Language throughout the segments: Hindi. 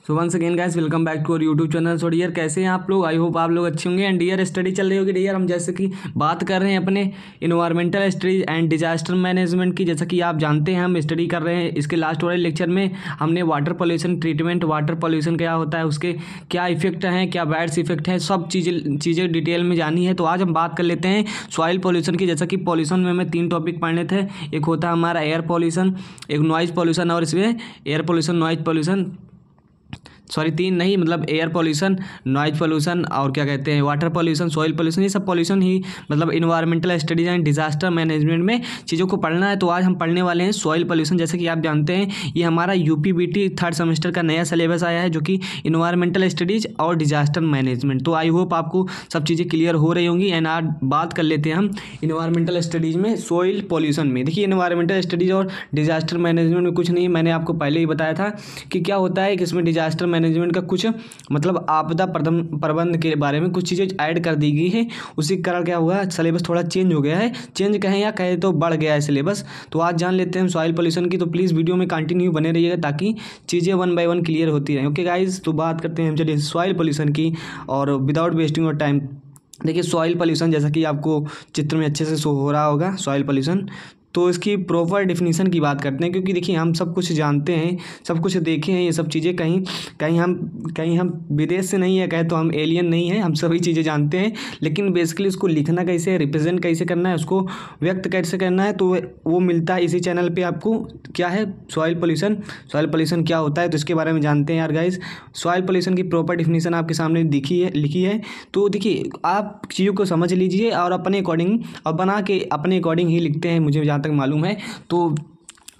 So once again guys welcome back to our YouTube channel. So dear कैसे हैं आप लोग? आई होप आप लोग अच्छे होंगे। एंड डियर स्टडी चल रही होगी। डियर हम जैसे कि बात कर रहे हैं अपने environmental studies and disaster management की। जैसा कि आप जानते हैं हम स्टडी कर रहे हैं। इसके लास्ट वाले लेक्चर में हमने water pollution treatment, water pollution क्या होता है, उसके क्या इफेक्ट हैं, क्या बैड इफेक्ट है, सब चीज़ें डिटेल में जानी है। तो आज हम बात कर लेते हैं सॉइल पॉल्यूशन की। जैसा कि पॉल्यूशन में हमें 3 टॉपिक पढ़ने थे। एक होता है हमारा एयर पॉल्यूशन, एक नॉइज पॉल्यूशन और इसमें air pollution, noise pollution, sorry 3 नहीं, मतलब एयर पॉल्यूशन, नॉइज पॉल्यूशन और क्या कहते हैं वाटर पॉल्यूशन, सॉइल पॉल्यूशन। ये सब पॉल्यूशन ही मतलब environmental studies and disaster management में चीज़ों को पढ़ना है। तो आज हम पढ़ने वाले हैं सॉइल पॉल्यूशन। जैसे कि आप जानते हैं ये हमारा यूपीबीटी 3rd सेमेस्टर का नया सिलेबस आया है जो कि इन्वायरमेंटल स्टडीज और डिजास्टर मैनेजमेंट। तो आई होप आपको सब चीज़ें क्लियर हो रही होंगी। एंड आज बात कर लेते हैं हम इन्वायरमेंटल स्टडीज़ में सॉइल पॉल्यूशन में। देखिए इन्वायरमेंटल स्टडीज और डिजास्टर मैनेजमेंट में कुछ नहीं, मैंने आपको पहले ही बताया था कि क्या होता है कि इसमें डिजास्टर मैनेजमेंट का कुछ मतलब आपदा प्रबंध के बारे में कुछ चीज़ें ऐड कर दी गई है। उसी के कारण क्या हुआ, सिलेबस थोड़ा चेंज हो गया है। चेंज कहें या कहें तो बढ़ गया है सिलेबस। तो आज जान लेते हैं सॉइल पॉल्यूशन की। तो प्लीज़ वीडियो में कंटिन्यू बने रहिएगा ताकि चीज़ें 1 बाय 1 क्लियर होती रहें। ओके गाइज, तो बात करते हैं हम चलिए सॉइल पॉल्यूशन की और विदाउट वेस्टिंग ऑफ टाइम। देखिए सॉइल पॉल्यूशन जैसा कि आपको चित्र में अच्छे से शो हो रहा होगा सॉइल पॉल्यूशन। तो इसकी प्रॉपर डिफिनीशन की बात करते हैं, क्योंकि देखिए हम सब कुछ जानते हैं, सब कुछ देखे हैं। ये सब चीज़ें कहीं हम विदेश से नहीं है, कहे तो हम एलियन नहीं है, हम सभी चीज़ें जानते हैं। लेकिन बेसिकली उसको लिखना कैसे है, रिप्रेजेंट कैसे करना है, उसको व्यक्त कैसे करना है, तो वो मिलता है इसी चैनल पर आपको। क्या है सॉइल पॉल्यूशन, सॉइल पॉल्यूशन क्या होता है, तो इसके बारे में जानते हैं यार गाइज। सॉइल पॉल्यूशन की प्रॉपर डिफिनीशन आपके सामने लिखी है। तो देखिए आप चीज़ों को समझ लीजिए और अपने अकॉर्डिंग और बना के अपने अकॉर्डिंग ही लिखते हैं, मुझे तक मालूम है। तो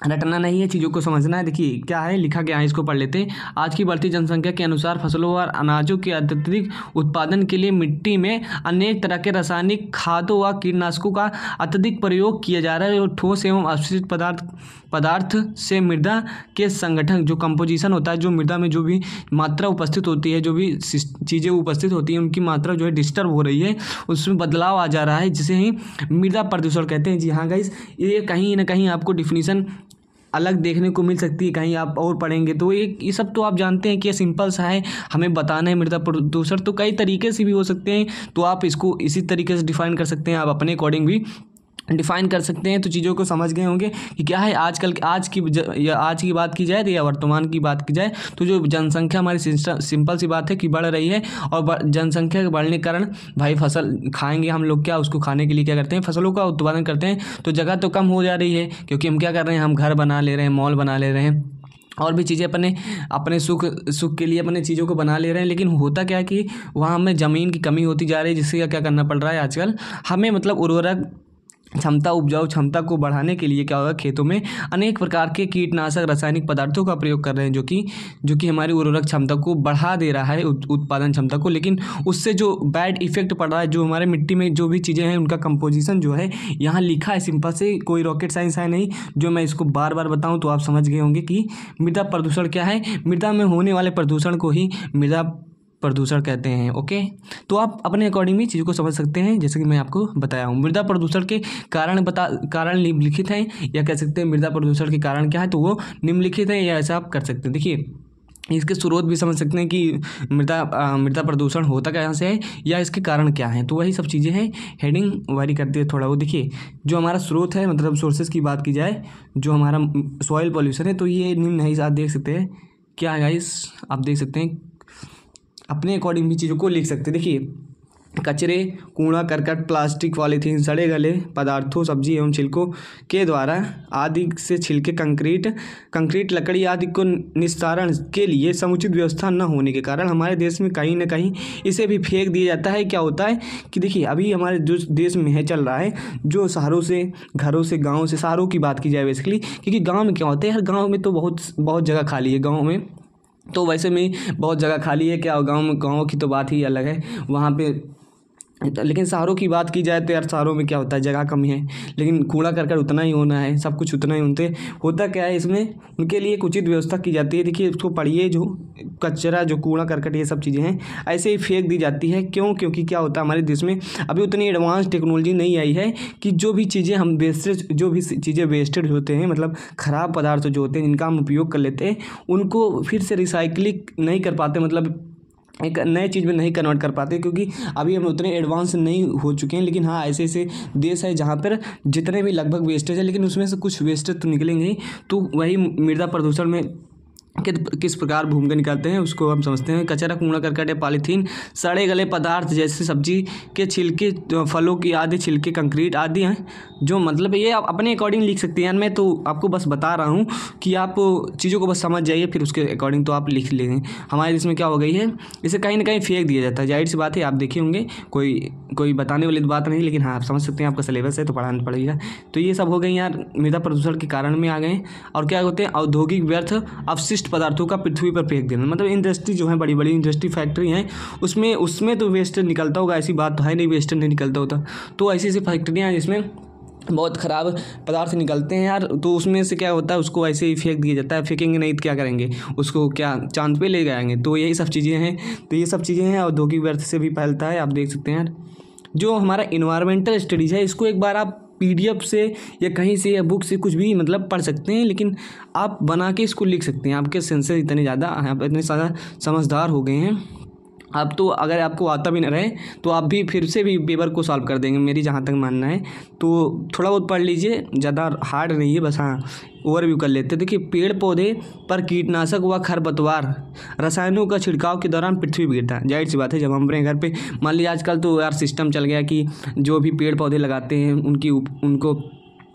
रटना नहीं है, चीज़ों को समझना है। देखिए क्या है लिखा गया है, इसको पढ़ लेते हैं। आज की बढ़ती जनसंख्या के अनुसार फसलों और अनाजों के अत्यधिक उत्पादन के लिए मिट्टी में अनेक तरह के रासायनिक खादों व कीटनाशकों का अत्यधिक प्रयोग किया जा रहा है। और ठोस एवं अपशिष्ट पदार्थ से मृदा के संगठन जो कंपोजिशन होता है, जो मृदा में जो भी मात्रा उपस्थित होती है, जो भी चीज़ें उपस्थित होती हैं, उनकी मात्रा जो है डिस्टर्ब हो रही है, उसमें बदलाव आ जा रहा है, जिसे ही मृदा प्रदूषण कहते हैं। जी हाँ गाइस, ये कहीं ना कहीं आपको डिफिनीशन अलग देखने को मिल सकती है, कहीं आप और पढ़ेंगे तो ये सब तो आप जानते हैं कि ये सिंपल सा है, हमें बताना है मृदा प्रदूषण। तो कई तरीके से भी हो सकते हैं, तो आप इसको इसी तरीके से डिफाइन कर सकते हैं, आप अपने अकॉर्डिंग भी डिफाइन कर सकते हैं। तो चीज़ों को समझ गए होंगे कि क्या है आज की बात की जाए या वर्तमान की बात की जाए, तो जो जनसंख्या हमारी सिंपल सी बात है कि बढ़ रही है। और जनसंख्या के बढ़ने के कारण भाई फसल खाएंगे हम लोग, क्या उसको खाने के लिए क्या करते हैं, फसलों का उत्पादन करते हैं। तो जगह तो कम हो जा रही है, क्योंकि हम क्या कर रहे हैं, हम घर बना ले रहे हैं, मॉल बना ले रहे हैं और भी चीज़ें अपने सुख के लिए अपने चीज़ों को बना ले रहे हैं। लेकिन होता क्या है कि वहाँ हमें ज़मीन की कमी होती जा रही है, जिससे क्या करना पड़ रहा है आजकल हमें, मतलब उर्वरक क्षमता, उपजाऊ क्षमता को बढ़ाने के लिए क्या होगा, खेतों में अनेक प्रकार के कीटनाशक रासायनिक पदार्थों का प्रयोग कर रहे हैं, जो कि हमारी उर्वरक क्षमता को बढ़ा दे रहा है, उत्पादन क्षमता को। लेकिन उससे जो बैड इफेक्ट पड़ रहा है, जो हमारे मिट्टी में जो भी चीज़ें हैं उनका कंपोजिशन जो है यहाँ लिखा है, सिंपल से कोई रॉकेट साइंस है नहीं, जो मैं इसको बार बार बताऊँ तो आप समझ गए होंगे कि मृदा प्रदूषण क्या है। मृदा में होने वाले प्रदूषण को ही मृदा प्रदूषण कहते हैं। ओके, तो आप अपने अकॉर्डिंग भी चीज़ों को समझ सकते हैं, जैसे कि मैं आपको बताया हूँ। मृदा प्रदूषण के कारण निम्नलिखित हैं, या कह सकते हैं मृदा प्रदूषण के कारण क्या है, तो वो निम्नलिखित है, या ऐसा आप कर सकते हैं। देखिए इसके स्रोत भी समझ सकते हैं कि मृदा प्रदूषण होता कहाँ से है या इसके कारण क्या है। तो वही सब चीज़ें हैं, हेडिंग वारी करती है थोड़ा वो। देखिए जो हमारा स्रोत है, मतलब सोर्सेज की बात की जाए, जो हमारा सॉइल पॉल्यूशन है, तो ये निम्न है, आप देख सकते हैं क्या है गाइस, आप देख सकते हैं अपने अकॉर्डिंग भी चीज़ों को लिख सकते हैं। देखिए कचरे, कूड़ा करकट, प्लास्टिक, पॉलीथीन, सड़े गले पदार्थों, सब्जी एवं छिलकों के द्वारा आदि से छिलके, कंक्रीट, लकड़ी आदि को निस्तारण के लिए समुचित व्यवस्था न होने के कारण हमारे देश में कहीं ना कहीं इसे भी फेंक दिया जाता है। क्या होता है कि देखिए अभी हमारे जो देश में है चल रहा है, जो शहरों से, घरों से, गाँव से, शहरों की बात की जाए बेसिकली, क्योंकि गाँव में क्या होता है, हर गाँव में तो बहुत जगह खाली है। गाँव में तो वैसे में बहुत जगह खाली है, क्या गाँव की तो बात ही अलग है। वहाँ पे लेकिन शहरों की बात की जाए तो यार शहरों में क्या होता है, जगह कमी है, लेकिन कूड़ा करकट उतना ही होना है, सब कुछ उतना ही उनसे होता क्या है, इसमें उनके लिए एक उचित व्यवस्था की जाती है। देखिए उसको पढ़िए, जो कचरा, जो कूड़ा करकट, ये सब चीज़ें हैं ऐसे ही फेंक दी जाती है। क्यों? क्योंकि क्या होता है, हमारे देश में अभी उतनी एडवांस टेक्नोलॉजी नहीं आई है कि जो भी चीज़ें हम वेस्टेज, जो भी चीज़ें वेस्टेड होते हैं, मतलब ख़राब पदार्थ जो होते हैं जिनका हम उपयोग कर लेते हैं, उनको फिर से रिसाइकलिंग नहीं कर पाते, मतलब एक नए चीज़ में नहीं कन्वर्ट कर पाते, क्योंकि अभी हम उतने एडवांस नहीं हो चुके हैं। लेकिन हाँ, ऐसे ऐसे देश है जहाँ पर जितने भी लगभग वेस्टेज है, लेकिन उसमें से कुछ वेस्टेज तो निकलेंगे ही। तो वही मृदा प्रदूषण में किस प्रकार भूमिका निकालते हैं उसको हम समझते हैं। कचरा, कूड़ा करकट या पॉलीथीन, सड़े गले पदार्थ जैसे सब्जी के छिलके, फलों की आदि छिलके, कंक्रीट आदि हैं, जो मतलब ये आप अपने अकॉर्डिंग लिख सकते हैं। मैं तो आपको बस बता रहा हूँ कि आप चीज़ों को बस समझ जाइए, फिर उसके अकॉर्डिंग तो आप लिख लेंगे। हमारे देश में क्या हो गई है, इसे कहीं ना कहीं फेंक दिया जाता है। जाहिर सी बात है, आप देखे होंगे, कोई बताने वाली बात नहीं, लेकिन हाँ आप समझ सकते हैं, आपका सिलेबस है तो पढ़ाना पड़ेगा। तो ये सब हो गई यार, मृदा प्रदूषण के कारण में आ गए। और क्या होते हैं, औद्योगिक व्यर्थ अपशिष्ट पदार्थों का पृथ्वी पर फेंक देना, मतलब इंडस्ट्री जो है, बड़ी बड़ी इंडस्ट्री फैक्ट्री हैं, उसमें तो वेस्ट निकलता होगा, ऐसी बात तो है नहीं वेस्ट नहीं निकलता होता। तो ऐसी ऐसी फैक्ट्रियाँ हैं जिसमें बहुत ख़राब पदार्थ निकलते हैं यार, तो उसमें से क्या होता है, उसको ऐसे ही फेंक दिया जाता है। फेंकेंगे नहीं तो क्या करेंगे, उसको क्या चांद पे ले जाएंगे? तो यही सब चीज़ें हैं। तो ये सब चीज़ें हैं, औद्योगिक व्यर्थ से भी फैलता है, आप देख सकते हैं यार। जो हमारा इन्वायरमेंटल स्टडीज़ है, इसको एक बार आप PDF से या कहीं से या बुक से कुछ भी मतलब पढ़ सकते हैं, लेकिन आप बना के इसको लिख सकते हैं। आपके सेंसेस इतने ज़्यादा, आप इतने ज़्यादा समझदार हो गए हैं आप, तो अगर आपको आता भी न रहे तो आप भी फिर से भी पेपर को सॉल्व कर देंगे, मेरी जहाँ तक मानना है। तो थोड़ा बहुत पढ़ लीजिए, ज़्यादा हार्ड नहीं है, बस हाँ ओवरव्यू कर लेते हैं। देखिए, पेड़ पौधे पर कीटनाशक व खरपतवार रसायनों का छिड़काव के दौरान पृथ्वी पर गिरता है। जाहिर सी बात है, जब हम अपने घर पे मान लीजिए, आजकल तो यार सिस्टम चल गया कि जो भी पेड़ पौधे लगाते हैं उनको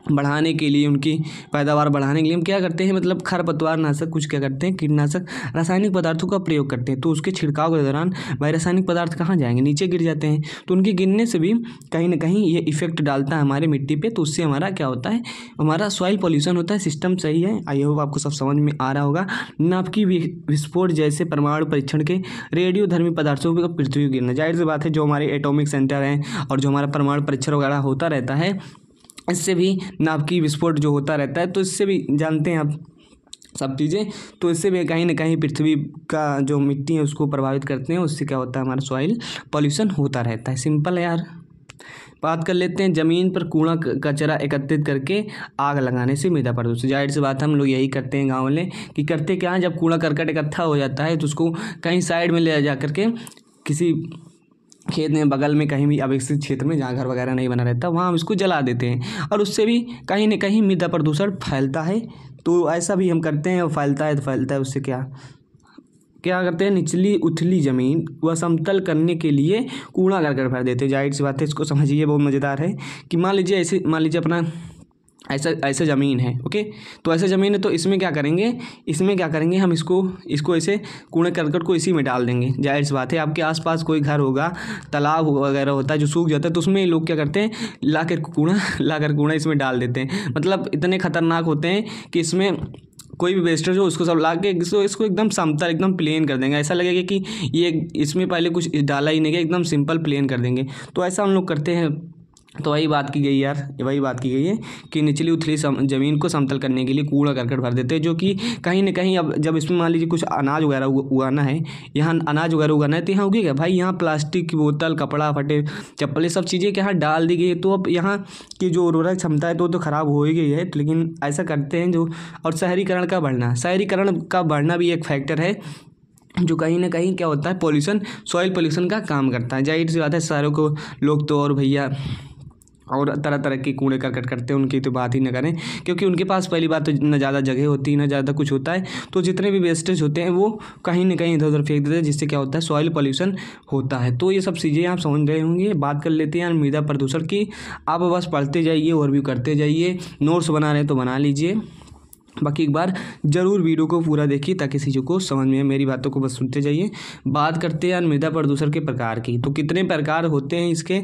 बढ़ाने के लिए, उनकी पैदावार बढ़ाने के लिए हम क्या करते हैं, मतलब खरपतवार नाशक, कुछ क्या करते हैं, कीटनाशक, रासायनिक पदार्थों का प्रयोग करते हैं। तो उसके छिड़काव के दौरान भाई रासायनिक पदार्थ कहाँ जाएंगे, नीचे गिर जाते हैं। तो उनके गिरने से भी कहीं ना कहीं ये इफेक्ट डालता है हमारे मिट्टी पे। तो उससे हमारा क्या होता है, हमारा सॉइल पॉल्यूशन होता है। सिस्टम सही है, आई होप आपको सब समझ में आ रहा होगा। नाभिकीय विस्फोट जैसे परमाणु परीक्षण के रेडियोधर्मी पदार्थों पर पृथ्वी गिरना, जाहिर सी बात है, जो हमारे एटॉमिक सेंटर हैं और जो हमारा परमाणु परीक्षण वगैरह होता रहता है, इससे भी नाभिकीय विस्फोट जो होता रहता है, तो इससे भी जानते हैं आप सब चीज़ें। तो इससे भी कहीं ना कहीं पृथ्वी का जो मिट्टी है उसको प्रभावित करते हैं। उससे क्या होता है, हमारा सॉइल पॉल्यूशन होता रहता है। सिंपल है यार। बात कर लेते हैं ज़मीन पर कूड़ा कचरा एकत्रित करके आग लगाने से मृदा प्रदूषण। जाहिर सी बात है, हम लोग यही करते हैं गाँव वाले, कि करते क्या है, जब कूड़ा करकट इकट्ठा हो जाता है तो उसको कहीं साइड में ले जा करके किसी खेत में, बगल में कहीं भी अविकसित क्षेत्र में जहाँ घर वगैरह नहीं बना रहता, वहाँ हम इसको जला देते हैं, और उससे भी कहीं ना कहीं मृदा प्रदूषण फैलता है। तो ऐसा भी हम करते हैं, और फैलता है तो फैलता है। उससे क्या करते हैं, निचली उथली ज़मीन व समतल करने के लिए कूड़ा करकट भर देते हैं। जाहिर सी बात है, इसको समझिए, बहुत मज़ेदार है कि मान लीजिए अपना ऐसा ज़मीन है, ओके। तो ऐसा ज़मीन है, तो इसमें क्या करेंगे हम, इसको ऐसे कूड़े करकट को इसी में डाल देंगे। जाहिर सी बात है, आपके आसपास कोई घर होगा, तालाब वगैरह होता है जो सूख जाता है, तो उसमें लोग क्या करते हैं, लाकर कूड़ा इसमें डाल देते हैं। मतलब इतने खतरनाक होते हैं कि इसमें कोई भी वेस्टेज हो उसको सब ला के इसको एकदम समतल, एकदम प्लेन कर देंगे। ऐसा लगेगा कि ये इसमें पहले कुछ डाला ही नहीं है, एकदम सिंपल प्लेन कर देंगे। तो ऐसा हम लोग करते हैं। तो वही बात की गई है कि निचली उथली ज़मीन को समतल करने के लिए कूड़ा करकट भर देते हैं, जो कि कहीं ना कहीं, अब जब इसमें मान लीजिए कुछ अनाज वगैरह उगाना है, यहाँ अनाज वगैरह उगाना है, तो यहाँ उगेगा भाई, यहाँ प्लास्टिक की बोतल, कपड़ा, फटे चप्पल, ये सब चीज़ें यहाँ डाल दी गई है। तो अब यहाँ की जो उर्वरक क्षमता है तो ख़राब हो ही गई है। लेकिन ऐसा करते हैं जो, और शहरीकरण का बढ़ना भी एक फैक्टर है, जो कहीं ना कहीं क्या होता है, सॉइल पोल्यूशन का काम करता है। जाहिर सी बात है, शहरों को लोग तो और भैया और तरह तरह के कूड़े करकट करते हैं, उनकी तो बात ही न करें, क्योंकि उनके पास पहली बात तो न ज़्यादा जगह होती है, न ज़्यादा कुछ होता है। तो जितने भी वेस्टेज होते हैं वो कहीं ना कहीं इधर उधर फेंक देते हैं, जिससे क्या होता है, सॉइल पॉल्यूशन होता है। तो ये सब चीज़ें आप समझ रहे होंगे। बात कर लेते हैं मृदा प्रदूषण की। आप बस पढ़ते जाइए, ओवरव्यू करते जाइए, नोट्स बना रहे हैं तो बना लीजिए, बाकी एक बार ज़रूर वीडियो को पूरा देखिए ताकि चीज़ों को समझ में, मेरी बातों को बस सुनते जाइए। बात करते हैं मृदा प्रदूषण के प्रकार की। तो कितने प्रकार होते हैं इसके,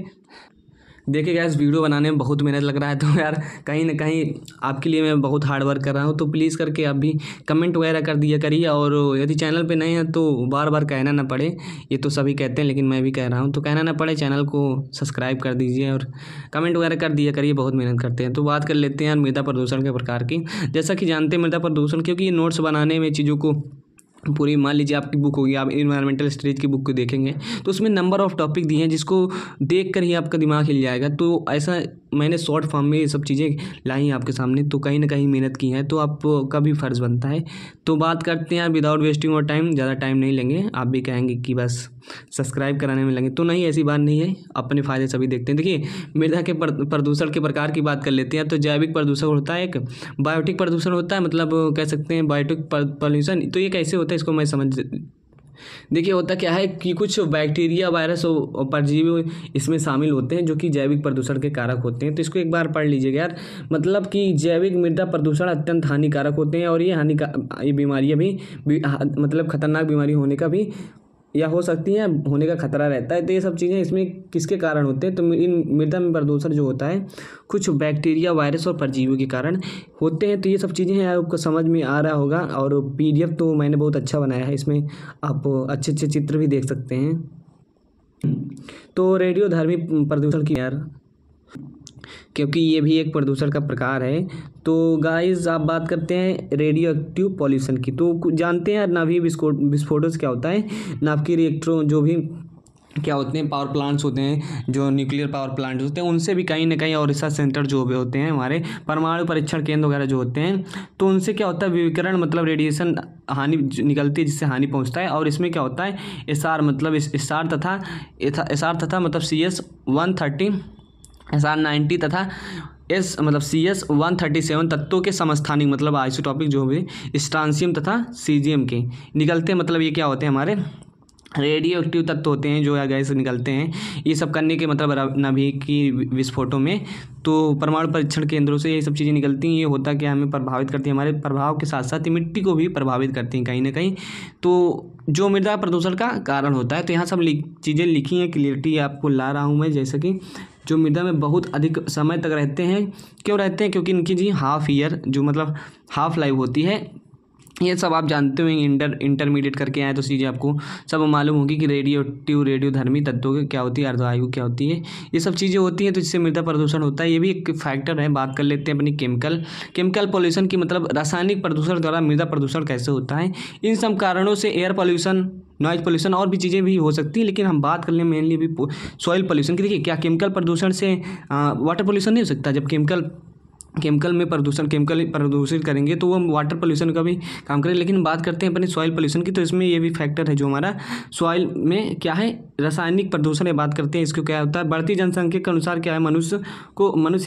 देखिए गाइस, वीडियो बनाने में बहुत मेहनत लग रहा है, तो यार कहीं ना कहीं आपके लिए मैं बहुत हार्ड वर्क कर रहा हूँ। तो प्लीज़ करके आप भी कमेंट वगैरह कर दिया करिए, और यदि चैनल पे नए हैं तो बार बार कहना ना पड़े, ये तो सभी कहते हैं लेकिन मैं भी कह रहा हूँ, तो कहना ना पड़े, चैनल को सब्सक्राइब कर दीजिए और कमेंट वगैरह कर दिया करिए, बहुत मेहनत करते हैं। तो बात कर लेते हैं यार मृदा प्रदूषण के प्रकार की। जैसा कि जानते हैं मृदा प्रदूषण, क्योंकि ये नोट्स बनाने में चीज़ों को पूरी, मान लीजिए आपकी बुक होगी, आप इन्वायरमेंटल स्टडीज की बुक को देखेंगे तो उसमें नंबर ऑफ़ टॉपिक दिए हैं, जिसको देख कर ही आपका दिमाग हिल जाएगा। तो ऐसा मैंने शॉर्ट फॉर्म में ये सब चीज़ें लाई हैं आपके सामने, तो कहीं ना कहीं मेहनत की है, तो आपका भी फ़र्ज़ बनता है। तो बात करते हैं विदाउट वेस्टिंग और टाइम, ज़्यादा टाइम नहीं लेंगे। आप भी कहेंगे कि बस सब्सक्राइब कराने में लगे, तो नहीं, ऐसी बात नहीं है, अपने फ़ायदे सभी देखते हैं। देखिए, मृदा के प्रदूषण के प्रकार की बात कर लेते हैं। तो जैविक प्रदूषण होता है, एक बायोटिक प्रदूषण होता है, मतलब कह सकते हैं बायोटिक पॉल्यूशन। तो ये कैसे होता है इसको मैं समझ, देखिए होता क्या है कि कुछ बैक्टीरिया, वायरस और परजीवी इसमें शामिल होते हैं जो कि जैविक प्रदूषण के कारक होते हैं। तो इसको एक बार पढ़ लीजिएगा यार, मतलब कि जैविक मृदा प्रदूषण अत्यंत हानिकारक होते हैं, और ये बीमारियां भी मतलब खतरनाक बीमारी होने का भी या हो सकती है होने का खतरा रहता है। तो ये सब चीज़ें इसमें किसके कारण होते हैं, तो इन मृदा में प्रदूषण जो होता है कुछ बैक्टीरिया, वायरस और परजीवियों के कारण होते हैं। तो ये सब चीज़ें हैं, आपको समझ में आ रहा होगा। और PDF तो मैंने बहुत अच्छा बनाया है, इसमें आप अच्छे अच्छे चित्र भी देख सकते हैं। तो रेडियोधर्मी प्रदूषण की यार, क्योंकि ये भी एक प्रदूषण का प्रकार है। तो गाइस आप बात करते हैं रेडियो एक्टिव पॉल्यूशन की। तो जानते हैं नाभिकीय विस्फोटों से क्या होता है, नाभिकीय रिएक्टरों जो भी क्या होते हैं, पावर प्लांट्स होते हैं, जो न्यूक्लियर पावर प्लांट होते हैं, उनसे भी कहीं ना कहीं, और रिसर्च सेंटर जो भी होते हैं हमारे, परमाणु परीक्षण केंद्र वगैरह जो होते हैं, तो उनसे क्या होता है विकिरण, मतलब रेडिएशन हानि निकलती है, जिससे हानि पहुंचता है। और इसमें क्या होता है SR, मतलब SR तथा मतलब CS130, SR90 तथा मतलब CS137 तत्वों के समस्थानिक, मतलब आइसोटॉपिक जो भी स्ट्रांसियम तथा सीजियम के निकलते हैं। मतलब ये क्या होते हैं हमारे रेडियो एक्टिव तत्व होते हैं जो गैस से निकलते हैं। ये सब करने के मतलब नाभिकीय विस्फोटों में, तो परमाणु परीक्षण केंद्रों से ये सब चीज़ें निकलती हैं। ये होता क्या, हमें प्रभावित करती है, हमारे प्रभाव के साथ साथ मिट्टी को भी प्रभावित करती हैं कहीं ना कहीं, तो जो मृदा प्रदूषण का कारण होता है। तो यहाँ सब चीज़ें लिखी हैं, क्लियरिटी आपको ला रहा हूँ मैं। जैसे कि जो मृदा में बहुत अधिक समय तक रहते हैं, क्यों रहते हैं, क्योंकि इनकी जी हाफ ईयर जो मतलब हाफ लाइफ होती है। ये सब आप जानते होंगे, इंटरमीडिएट करके आए तो चीज़ें आपको सब मालूम होगी कि रेडियोधर्मी तत्वों की क्या होती है, अर्धवायु क्या होती है, ये सब चीज़ें होती हैं। तो जिससे मृदा प्रदूषण होता है, ये भी एक फैक्टर है। बात कर लेते हैं अपनी केमिकल पॉल्यूशन की, मतलब रासायनिक प्रदूषण द्वारा मृदा प्रदूषण कैसे होता है। इन सब कारणों से एयर पॉल्यूशन, नॉइज पॉल्यूशन और भी चीज़ें भी हो सकती हैं, लेकिन हम बात कर लें मेनली भी सॉइल पॉल्यूशन की। देखिए क्या केमिकल प्रदूषण से वाटर पॉल्यूशन नहीं हो सकता, जब केमिकल प्रदूषित करेंगे तो वो वाटर पोल्यूशन का भी काम करें। लेकिन बात करते हैं अपने सॉइल पोल्यूशन की, तो इसमें ये भी फैक्टर है जो हमारा सॉइल में क्या है, रासायनिक प्रदूषण है। बात करते हैं इसको क्या होता है, बढ़ती जनसंख्या के अनुसार क्या है, मनुष्य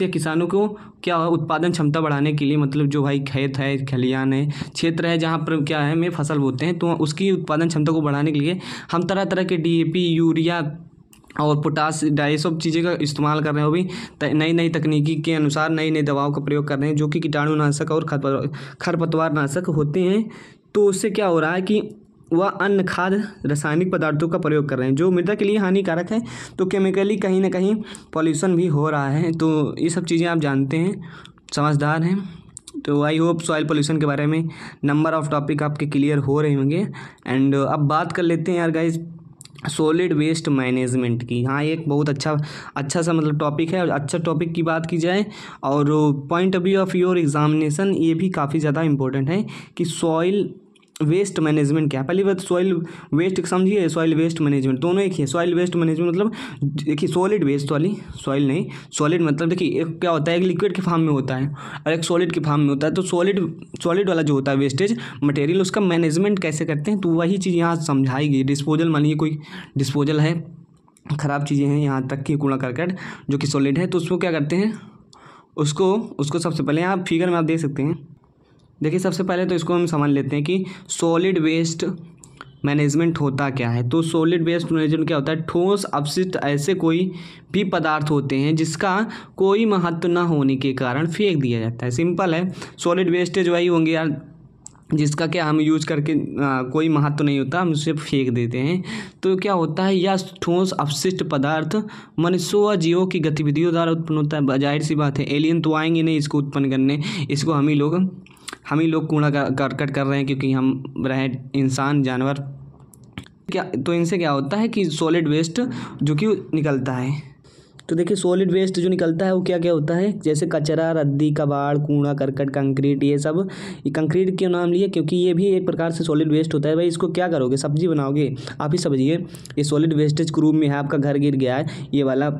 या किसानों को क्या है, उत्पादन क्षमता बढ़ाने के लिए, मतलब जो भाई खेत है, खलियान है, क्षेत्र है जहाँ पर क्या है में फसल बोते हैं, तो उसकी उत्पादन क्षमता को बढ़ाने के लिए हम तरह तरह के DAP, यूरिया और पोटास डाई सब चीज़ें का इस्तेमाल कर रहे हैं। वो भी नई नई तकनीकी के अनुसार नई नई दवाओं का प्रयोग कर रहे हैं, जो कि कीटाणुनाशक और खरपतवार नाशक होते हैं। तो उससे क्या हो रहा है कि वह अन्य खाद्य रासायनिक पदार्थों का प्रयोग कर रहे हैं जो मृदा के लिए हानिकारक है। तो केमिकली कहीं ना कहीं पॉल्यूशन भी हो रहा है। तो ये सब चीज़ें आप जानते हैं, समझदार हैं। तो आई होप सॉइल पोल्यूशन के बारे में नंबर ऑफ़ टॉपिक आपके क्लियर हो रहे होंगे। एंड अब बात कर लेते हैं यार गाइज सॉलिड वेस्ट मैनेजमेंट की। हाँ, एक बहुत अच्छा सा मतलब टॉपिक है, और अच्छा टॉपिक की बात की जाए और point of view of your examination, ये भी काफ़ी ज़्यादा इंपॉर्टेंट है कि सॉइल वेस्ट मैनेजमेंट क्या है। पहली बात सॉइल वेस्ट समझिए, सॉइल वेस्ट मैनेजमेंट दोनों एक ही है। सॉइल वेस्ट मैनेजमेंट मतलब देखिए सॉलिड वेस्ट वाली, सॉइल नहीं, सॉलिड मतलब देखिए एक क्या होता है, एक लिक्विड के फॉर्म में होता है और एक सॉलिड के फॉर्म में होता है। तो सॉलिड वाला जो होता है वेस्टेज मटेरियल, उसका मैनेजमेंट कैसे करते हैं, तो वही चीज़ यहाँ समझाई गई। डिस्पोजल, मानिए कोई डिस्पोजल है, ख़राब चीज़ें हैं यहाँ तक कि कूड़ा करकट जो कि सॉलिड है, तो उसको क्या करते हैं, उसको सबसे पहले आप फिगर में आप देख सकते हैं। देखिए सबसे पहले तो इसको हम समझ लेते हैं कि सॉलिड वेस्ट मैनेजमेंट होता क्या है। तो सॉलिड वेस्ट मैनेजमेंट क्या होता है, ठोस अपशिष्ट ऐसे कोई भी पदार्थ होते हैं जिसका कोई महत्व न होने के कारण फेंक दिया जाता है। सिंपल है, सॉलिड वेस्टेज वही होंगे यार जिसका क्या हम यूज़ करके कोई महत्व नहीं होता, हम उसे फेंक देते हैं। तो क्या होता है, यह ठोस अपशिष्ट पदार्थ मनुष्यों व जीवों की गतिविधियों द्वारा उत्पन्न होता है। जाहिर सी बात है, एलियन तो आएंगे नहीं इसको उत्पन्न करने, इसको हम ही लोग कूड़ा करकट कर रहे हैं, क्योंकि हम रहे इंसान जानवर। क्या तो इनसे क्या होता है कि सॉलिड वेस्ट जो कि निकलता है। तो देखिए सॉलिड वेस्ट जो निकलता है वो क्या क्या होता है, जैसे कचरा, रद्दी, कबाड़, कूड़ा करकट, कंक्रीट, ये सब। ये कंक्रीट क्यों नाम लिए, क्योंकि ये भी एक प्रकार से सॉलिड वेस्ट होता है। भाई इसको क्या करोगे, सब्जी बनाओगे, आप ही समझिए। ये सॉलिड वेस्टेज के रूप में है, आपका घर गिर गया है ये वाला,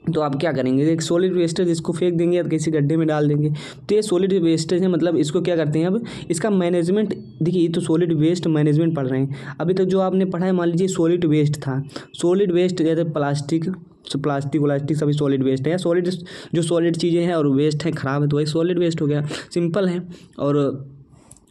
तो आप क्या करेंगे, एक सॉलिड वेस्टेज इसको फेंक देंगे या किसी गड्ढे में डाल देंगे। तो ये सॉलिड वेस्टेज है, मतलब इसको क्या करते हैं, अब इसका मैनेजमेंट। देखिए ये तो सॉलिड वेस्ट मैनेजमेंट पढ़ रहे हैं। अभी तक जो आपने पढ़ा है, मान लीजिए सॉलिड वेस्ट था। सॉलिड वेस्ट जैसे प्लास्टिक व्लास्टिक सभी सॉलिड वेस्ट है, या सॉलिड जो सॉलिड चीज़ें हैं और वेस्ट है ख़राब है, तो वही सॉलिड वेस्ट हो गया। सिंपल है, और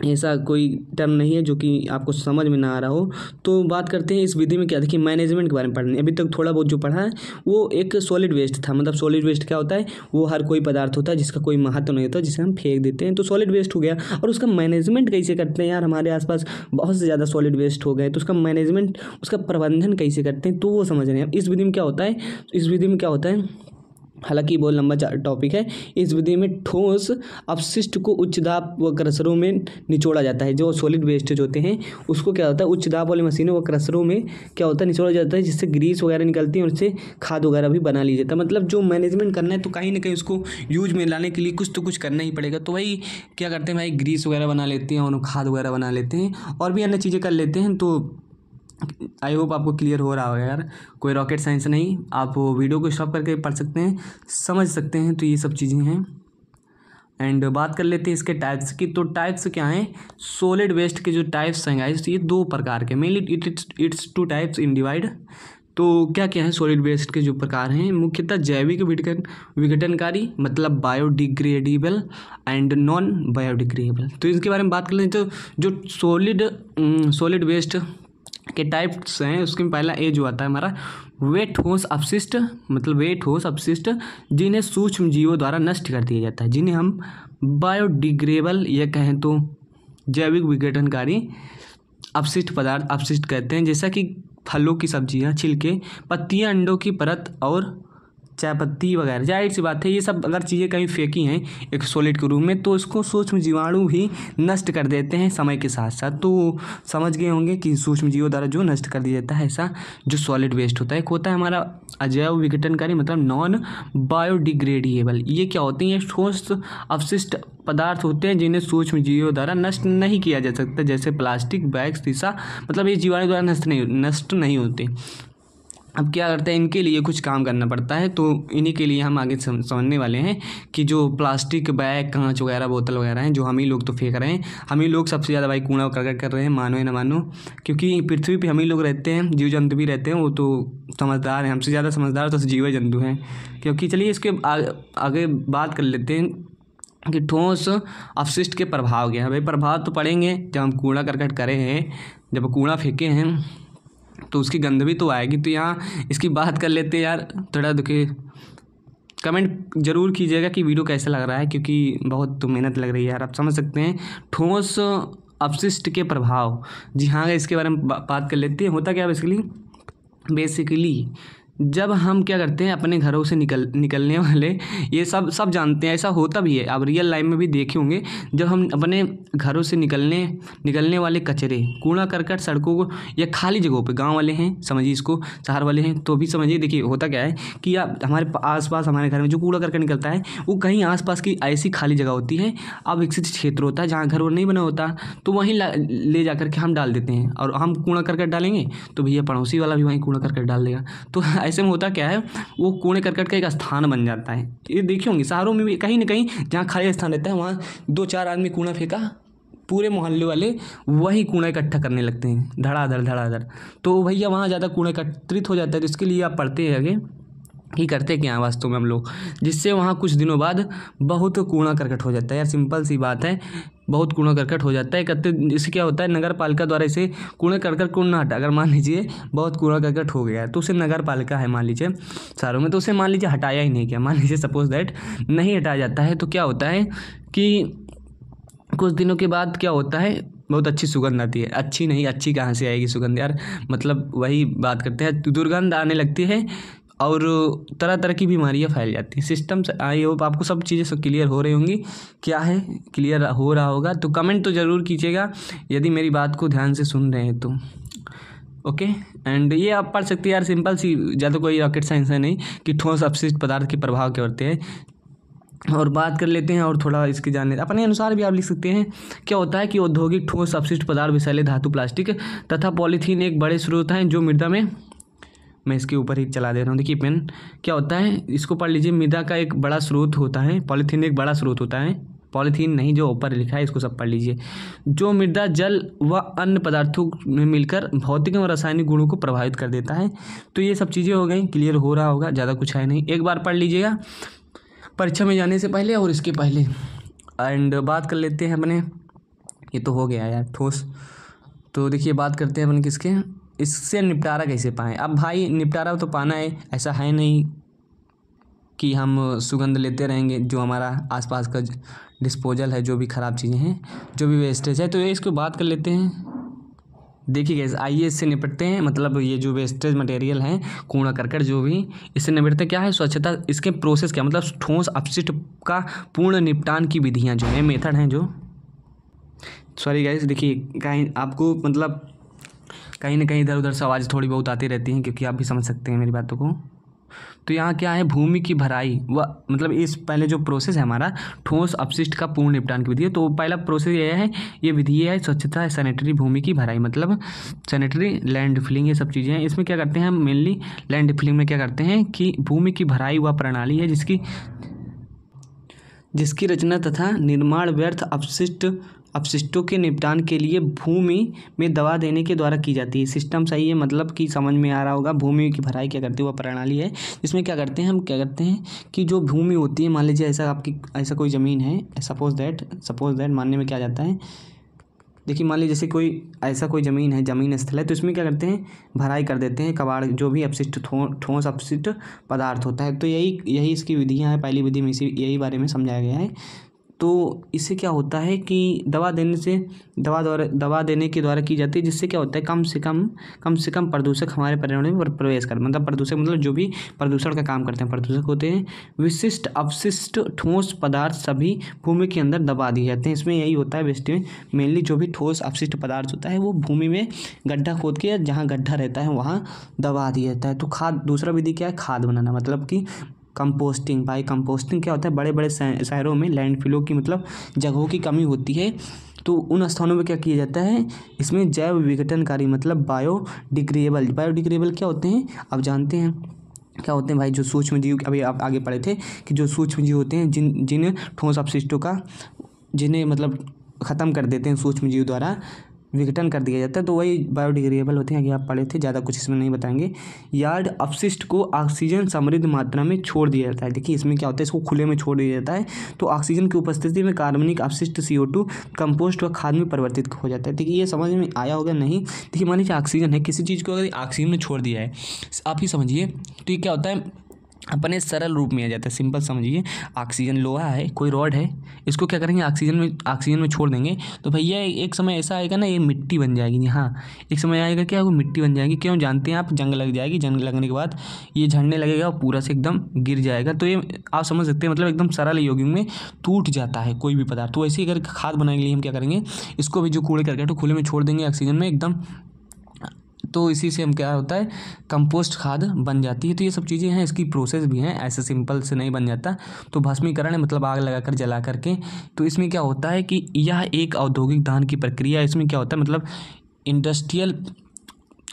ऐसा कोई टर्म नहीं है जो कि आपको समझ में ना आ रहा हो। तो बात करते हैं इस विधि में क्या, देखिए मैनेजमेंट के बारे में पढ़ने। अभी तक थोड़ा बहुत जो पढ़ा है वो एक सॉलिड वेस्ट था। मतलब सॉलिड वेस्ट क्या होता है, वो हर कोई पदार्थ होता है जिसका कोई महत्व नहीं होता, जिसे हम फेंक देते हैं, तो सॉलिड वेस्ट हो गया। और उसका मैनेजमेंट कैसे करते हैं यार, हमारे आसपास बहुत से ज़्यादा सॉलिड वेस्ट हो गए, तो उसका मैनेजमेंट, उसका प्रबंधन कैसे करते हैं, तो वो समझ रहे हैं। इस विधि में क्या होता है, इस विधि में क्या होता है, हालांकि बहुत लंबा टॉपिक है। इस विधि में ठोस अपशिष्ट को उच्च दाब व क्रशरों में निचोड़ा जाता है। जो सॉलिड वेस्टेज होते हैं उसको क्या होता है, उच्च दाब वाली मशीनों व क्रशरों में क्या होता है, निचोड़ा जाता है, जिससे ग्रीस वगैरह निकलती है और उससे खाद वगैरह भी बना लिया जाता है। मतलब जो मैनेजमेंट करना है तो कहीं ना कहीं उसको यूज में लाने के लिए कुछ तो कुछ करना ही पड़ेगा। तो वही क्या करते हैं भाई, ग्रीस वगैरह बना लेते हैं और खाद वगैरह बना लेते हैं और भी अन्य चीज़ें कर लेते हैं। तो आई होप आपको क्लियर हो रहा होगा यार, कोई रॉकेट साइंस नहीं, आप वो वीडियो को स्टॉप करके पढ़ सकते हैं, समझ सकते हैं। तो ये सब चीज़ें हैं। एंड बात कर लेते हैं इसके टाइप्स की। तो टाइप्स क्या हैं, सॉलिड वेस्ट के जो टाइप्स हैं गाइस, ये दो प्रकार के, mainly it's two types in divide. तो क्या क्या है सॉलिड वेस्ट के जो प्रकार हैं, मुख्यतः जैविक विघटनकारी, मतलब बायोडिग्रेडेबल एंड नॉन बायोडिग्रेडेबल। तो इसके बारे में बात कर लें तो जो सॉलिड वेस्ट के टाइप्स हैं, उसके पहला ए जो आता है हमारा वे ठोस अपशिष्ट, मतलब वे ठोस अपशिष्ट जिन्हें सूक्ष्म जीवों द्वारा नष्ट कर दिया जाता है, जिन्हें हम बायोडिग्रेडेबल या कहें तो जैविक विघटनकारी अपशिष्ट कहते हैं। जैसा कि फलों की सब्जियां, छिलके, पत्तियां, अंडों की परत और चाय पत्ती वगैरह। जाहिर सी बात है, ये सब अगर चीज़ें कहीं फेंकी हैं एक सॉलिड के रूप में, तो इसको सूक्ष्म जीवाणु ही नष्ट कर देते हैं समय के साथ साथ। तो समझ गए होंगे कि सूक्ष्म जीवों द्वारा जो नष्ट कर दिया जाता है, ऐसा जो सॉलिड वेस्ट होता है। एक होता है हमारा अजैव विघटनकारी, मतलब नॉन बायोडिग्रेडेबल। ये क्या होते हैं, ये ठोस अपशिष्ट पदार्थ होते हैं जिन्हें सूक्ष्म जीवों द्वारा नष्ट नहीं किया जा सकता, जैसे प्लास्टिक बैग, शीशा, मतलब ये जीवाणु द्वारा नष्ट नहीं होते। अब क्या करते हैं, इनके लिए कुछ काम करना पड़ता है। तो इन्हीं के लिए हम आगे समझने वाले हैं कि जो प्लास्टिक बैग, कांच वगैरह, बोतल वगैरह हैं, जो हम ही लोग तो फेंक रहे हैं, हम ही लोग सबसे ज़्यादा भाई कूड़ा करकट कर रहे हैं, मानो या ना मानो, क्योंकि पृथ्वी पे हम ही लोग रहते हैं, जीव जंतु भी रहते हैं, वो तो समझदार हैं, हमसे ज़्यादा समझदार तो जीव जंतु हैं। क्योंकि चलिए इसके आगे बात कर लेते हैं कि ठोस अपशिष्ट के प्रभाव क्या है। भाई प्रभाव तो पड़ेंगे, जब हम कूड़ा करकट करे हैं, जब कूड़ा फेंके हैं तो उसकी गंध भी तो आएगी। तो यहाँ इसकी बात कर लेते हैं यार, थोड़ा देखिए कमेंट जरूर कीजिएगा कि वीडियो कैसा लग रहा है, क्योंकि बहुत तो मेहनत लग रही है यार, आप समझ सकते हैं। ठोस अपशिष्ट के प्रभाव, जी हाँ, इसके बारे में बात कर लेते हैं। होता क्या बेसिकली जब हम क्या करते हैं, अपने घरों से निकलने वाले, ये सब जानते हैं, ऐसा होता भी है, आप रियल लाइफ में भी देखे होंगे। जब हम अपने घरों से निकलने वाले कचरे, कूड़ा करकट सड़कों को या खाली जगहों पे, गांव वाले हैं समझिए, इसको शहर वाले हैं तो भी समझिए। देखिए होता क्या है कि आप हमारे आसपास, हमारे घर में जो कूड़ा करकट निकलता है, वो कहीं आसपास की ऐसी खाली जगह होती है, अब विकसित क्षेत्र होता है जहाँ घर नहीं बना होता, तो वहीं ले जा करके हम डाल देते हैं। और हम कूड़ा करकट डालेंगे तो भैया पड़ोसी वाला भी वहीं कूड़ा करकट डाल देगा। तो ऐसे में होता क्या है, वो कूड़े करकट का एक स्थान बन जाता है। ये देखे होंगे शहरों में भी कहीं ना कहीं जहाँ खाली स्थान रहता है, वहाँ 2-4 आदमी कूड़ा फेंका, पूरे मोहल्ले वाले वही कूड़ा इकट्ठा करने लगते हैं, धड़ाधड़। तो भैया वहाँ ज़्यादा कूड़ा एकत्रित हो जाता है। तो इसके लिए आप पढ़ते हैं आगे कि करते क्या वास्तव में हम लोग, जिससे वहाँ कुछ दिनों बाद बहुत कूड़ा करकट हो जाता है। यार सिंपल सी बात है, बहुत कूड़ा करकट हो जाता है। इससे क्या होता है, नगर पालिका द्वारा इसे कूड़ा करकट को ना हटा, अगर मान लीजिए बहुत कूड़ा करकट हो गया है, तो उसे नगर पालिका है मान लीजिए शहरों में, तो उसे मान लीजिए हटाया ही नहीं गया, मान लीजिए सपोज दैट नहीं हटाया जाता है, तो क्या होता है कि कुछ दिनों के बाद क्या होता है, बहुत अच्छी सुगंध आती है। अच्छी नहीं, अच्छी कहाँ से आएगी सुगंध यार, मतलब वही बात करते हैं, दुर्गंध आने लगती है और तरह तरह की बीमारियां फैल जाती हैं। सिस्टम से आई होप आपको सब चीज़ें सब क्लियर हो रही होंगी, क्या है क्लियर हो रहा होगा तो कमेंट तो ज़रूर कीजिएगा यदि मेरी बात को ध्यान से सुन रहे हैं तो। ओके, एंड ये आप पढ़ सकते हैं यार, सिंपल सी, ज़्यादा कोई रॉकेट साइंस है नहीं कि ठोस अपशिष्ट पदार्थ के प्रभाव क्या होते हैं। और बात कर लेते हैं और थोड़ा इसके जानने अपने अनुसार भी आप लिख सकते हैं। क्या होता है कि औद्योगिक ठोस अपशिष्ट पदार्थ विषैले धातु, प्लास्टिक तथा पॉलीथीन एक बड़े स्रोत हैं जो मृदा में, मैं इसके ऊपर ही चला दे रहा हूँ, देखिए पेन, क्या होता है इसको पढ़ लीजिए। मृदा का एक बड़ा स्रोत होता है, पॉलीथीन एक बड़ा स्रोत होता है, पॉलीथीन नहीं जो ऊपर लिखा है इसको सब पढ़ लीजिए, जो मृदा जल व अन्य पदार्थों में मिलकर भौतिक और रासायनिक गुणों को प्रभावित कर देता है। तो ये सब चीज़ें हो गई, क्लियर हो रहा होगा, ज़्यादा कुछ है नहीं, एक बार पढ़ लीजिएगा परीक्षा में जाने से पहले और इसके पहले। एंड बात कर लेते हैं अपने, ये तो हो गया यार ठोस, तो देखिए बात करते हैं अपन किसके, इससे निपटारा कैसे पाएँ। अब भाई निपटारा तो पाना है, ऐसा है नहीं कि हम सुगंध लेते रहेंगे, जो हमारा आसपास का डिस्पोजल है, जो भी ख़राब चीज़ें हैं, जो भी वेस्टेज है, तो ये इसको बात कर लेते हैं। देखिए गैस, आइए इससे निपटते हैं, मतलब ये जो वेस्टेज मटेरियल है, कूड़ा करकट जो भी, इससे निपटते क्या है, स्वच्छता, इसके प्रोसेस क्या, मतलब ठोस अपशिष्ट का पूर्ण निपटान की विधियाँ जो है, मेथड हैं जो, सॉरी गैस, देखिए कहीं आपको मतलब कहीं ना कहीं इधर उधर से आवाज़ थोड़ी बहुत आती रहती हैं, क्योंकि आप भी समझ सकते हैं मेरी बातों को। तो यहाँ क्या है, भूमि की भराई व मतलब इस पहले जो प्रोसेस है हमारा ठोस अपशिष्ट का पूर्ण निपटान की विधि है, तो पहला प्रोसेस ये है, ये विधि है स्वच्छता, सैनिटरी, भूमि की भराई मतलब सैनिटरी, लैंड फिलिंग, ये सब चीज़ें हैं। इसमें क्या करते हैं हम, मेनली लैंड फिलिंग में क्या करते हैं कि भूमि की भराई वह प्रणाली है जिसकी रचना तथा निर्माण व्यर्थ अपशिष्टों के निपटान के लिए भूमि में दवा देने के द्वारा की जाती है। सिस्टम सही है, मतलब कि समझ में आ रहा होगा। भूमि की भराई क्या करती है, वह प्रणाली है जिसमें क्या करते हैं हम, क्या करते हैं कि जो भूमि होती है, मान लीजिए ऐसा कोई ज़मीन है, सपोज दैट मानने में क्या जाता है, देखिए मान लीजिए जैसे कोई ज़मीन है, ज़मीन स्थल है, तो इसमें क्या करते हैं, भराई कर देते हैं, कबाड़ जो भी अपशिष्ट ठोस अपशिष्ट पदार्थ होता है। तो यही इसकी विधियाँ हैं, पहली विधि में यही बारे में समझाया गया है। तो इससे क्या होता है कि दवा देने के द्वारा की जाती है, जिससे क्या होता है कम से कम प्रदूषक हमारे पर्यावरण में प्रवेश कर, मतलब प्रदूषक मतलब जो भी प्रदूषण का काम करते हैं प्रदूषक होते हैं। विशिष्ट अपशिष्ट ठोस पदार्थ सभी भूमि के अंदर दबा दिए जाते हैं। इसमें यही होता है बेस्ट में, मेनली जो भी ठोस अपशिष्ट पदार्थ होता है वो भूमि में गड्ढा खोद के, जहाँ गड्ढा रहता है वहाँ दबा दिया जाता है। तो दूसरा विधि क्या है, खाद बनाना, मतलब कि कंपोस्टिंग। भाई कंपोस्टिंग क्या होता है, बड़े बड़े शहरों में लैंडफिलों की मतलब जगहों की कमी होती है, तो उन स्थानों में क्या किया जाता है, इसमें जैव विघटनकारी मतलब बायोडिग्रेडेबल क्या होते हैं आप जानते हैं क्या होते हैं भाई, जो सूक्ष्म जीव, अभी आप आगे पढ़े थे कि जो सूक्ष्म जीव होते हैं जिन ठोस अपशिष्टों का जिन्हें मतलब ख़त्म कर देते हैं सूक्ष्म जीव द्वारा विघटन कर दिया जाता है, तो वही बायोडिग्रेडेबल होते हैं। आगे आप पढ़े थे, ज़्यादा कुछ इसमें नहीं बताएंगे। यार्ड अपशिष्ट को ऑक्सीजन समृद्ध मात्रा में छोड़ दिया जाता है। देखिए इसमें क्या होता है, इसको खुले में छोड़ दिया जाता है, तो ऑक्सीजन की उपस्थिति में कार्बनिक अपशिष्ट CO2 कंपोस्ट व खाद में परिवर्तित हो जाता है। देखिए ये समझ में आया होगा नहीं, देखिए मान लीजिए ऑक्सीजन है, किसी चीज़ को अगर ऑक्सीजन में छोड़ दिया है, आप ही समझिए, तो ये क्या होता है, अपने सरल रूप में आ जाता है। सिंपल समझिए, ऑक्सीजन लोहा है, कोई रॉड है, इसको क्या करेंगे ऑक्सीजन में छोड़ देंगे, तो भैया एक समय ऐसा आएगा ना, ये मिट्टी बन जाएगी। हाँ, एक समय आएगा क्या, वो मिट्टी बन जाएगी। क्यों जानते हैं आप, जंग लग जाएगी, जंग लगने के बाद ये झड़ने लगेगा और पूरा से एकदम गिर जाएगा। तो ये आप समझ सकते हैं, मतलब एकदम सरल युग में टूट जाता है कोई भी पदार्थ। तो ऐसे ही अगर खाद बनाने के लिए हम क्या करेंगे, इसको भी जो कूड़े करके तो खुले में छोड़ देंगे ऑक्सीजन में एकदम, तो इसी से हम क्या होता है, कंपोस्ट खाद बन जाती है। तो ये सब चीज़ें हैं, इसकी प्रोसेस भी हैं, ऐसे सिंपल से नहीं बन जाता। तो भस्मीकरण है मतलब आग लगाकर जला करके। तो इसमें क्या होता है कि यह एक औद्योगिक दहन की प्रक्रिया है। इसमें क्या होता है, मतलब इंडस्ट्रियल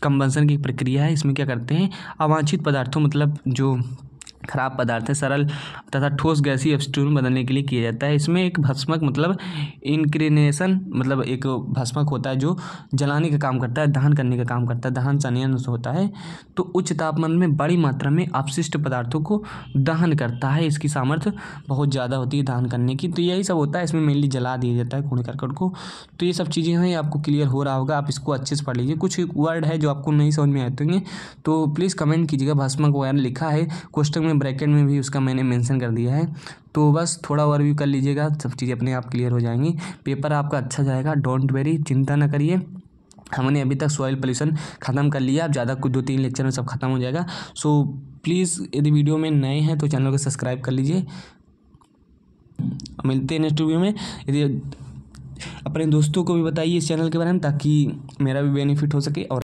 कंबंशन की प्रक्रिया है। इसमें क्या करते हैं, अवांछित पदार्थों मतलब जो खराब पदार्थ है सरल तथा ठोस गैसीय अपशिष्टों में बदलने के लिए किया जाता है। इसमें एक भस्मक मतलब इंक्रिनेशन मतलब एक भस्मक होता है जो जलाने का काम करता है, दहन करने का काम करता है, दहन संयंत्र होता है। तो उच्च तापमान में बड़ी मात्रा में अपशिष्ट पदार्थों को दहन करता है, इसकी सामर्थ्य बहुत ज़्यादा होती है दहन करने की। तो यही सब होता है, इसमें मेनली जला दिया जाता है कूड़े करकट को। तो ये सब चीज़ें हैं, आपको क्लियर हो रहा होगा, आप इसको अच्छे से पढ़ लीजिए। कुछ वर्ड है जो आपको नहीं समझ में आते होंगे तो प्लीज़ कमेंट कीजिएगा। भस्मक वगैरह लिखा है क्वेश्चन में, ब्रैकेट में भी उसका मैंने मेंशन कर दिया है। तो बस थोड़ा ओवरव्यू कर लीजिएगा, सब चीज़ें अपने आप क्लियर हो जाएंगी। पेपर आपका अच्छा जाएगा, डोंट वेरी, चिंता ना करिए। हमने अभी तक सॉइल पोल्यूशन ख़त्म कर लिया, अब ज़्यादा कुछ 2-3 लेक्चर में सब खत्म हो जाएगा। सो प्लीज़ यदि वीडियो में नए हैं तो चैनल को सब्सक्राइब कर लीजिए। मिलते हैं नेक्स्ट वीडियो में। यदि अपने दोस्तों को भी बताइए इस चैनल के बारे में, ताकि मेरा भी बेनिफिट हो सके और